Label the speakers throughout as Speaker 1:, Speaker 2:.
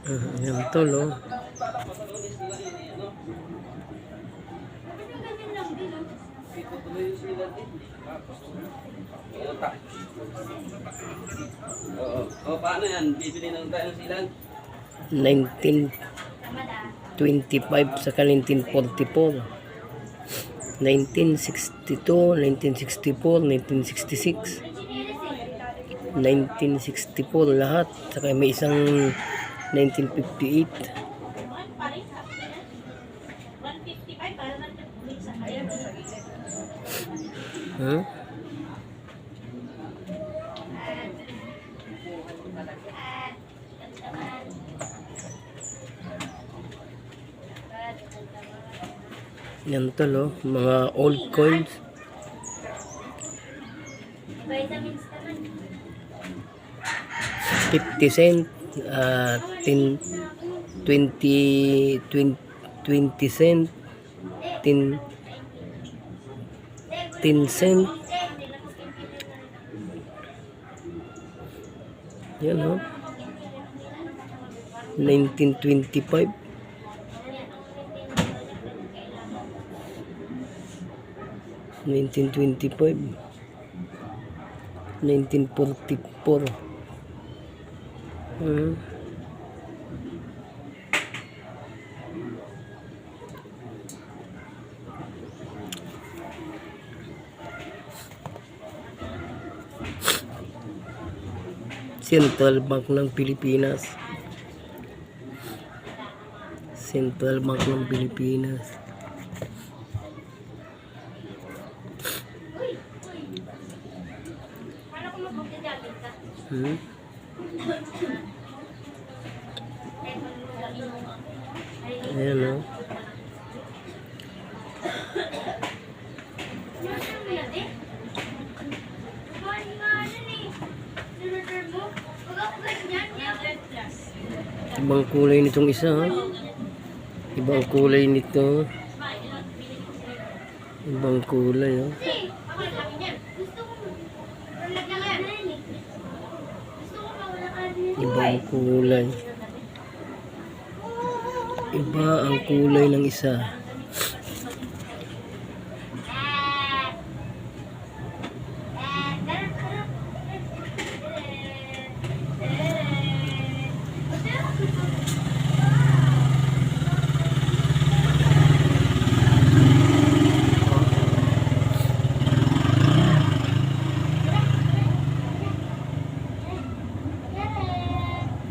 Speaker 1: Yan tol, oh.
Speaker 2: Paano yan? Bibili na tayo ng silang?
Speaker 1: 1925 saka 1944, 1962, 1964, 1966, 1964 lahat, saka may isang 1958. Huh? Yan tol, oh, mga old coins.
Speaker 3: Vitamins naman.
Speaker 1: 50 cent, 10, 20 cent, 10 cent. Yan, oh. 1925. 1925, 1944. Central Bank ng Pilipinas. Central Bank ng Pilipinas. Ayan, oh. Ibang kulay nitong isa, ha? Ibang kulay nito. Ibang kulay, oh. Ibang kulay. Iba ang kulay ng isa.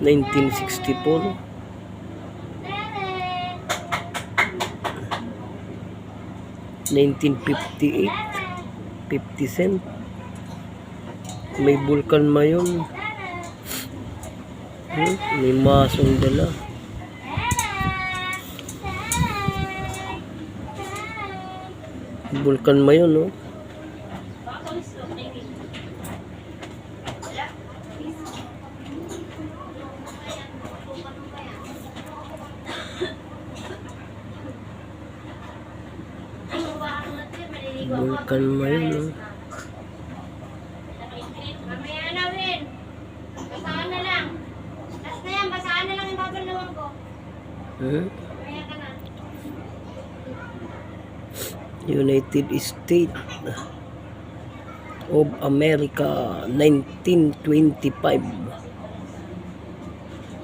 Speaker 1: (1964) 1958, 50 cent. May Vulcan Mayon. May masong dala. Vulcan Mayon, no? Vulcan Mayon, no?
Speaker 3: Mamaya na rin. Basahan na lang. Last na yan, basahan na lang yung babalawan ko. Mamaya ka na.
Speaker 1: United States of America, 1925,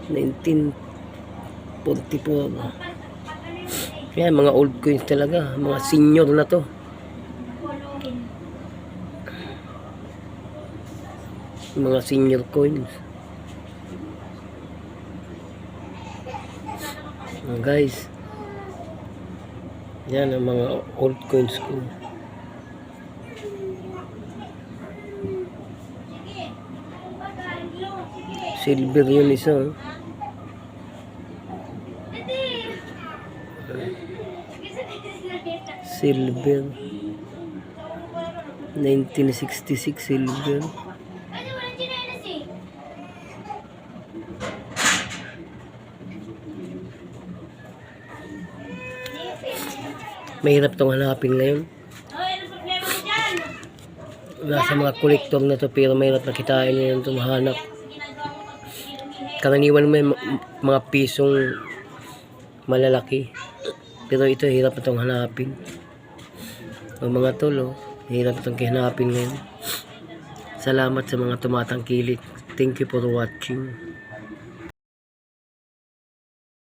Speaker 1: 1944. Yan, mga old coins talaga, mga senior na to. Mga senior coins. Guys, yan ang mga old coins ko. Silver yun isa. Silver. 1966 silver. Mahirap tong hanapin ngayon. Nasa mga kolektor na to, pero mahirap na kitain ngayon itong mahanap. Karaniwan may mga pisong malalaki. Pero ito, hirap itong hanapin. O mga tol, oh, hirap itong hanapin ngayon. Salamat sa mga tumatangkilik. Thank you for watching.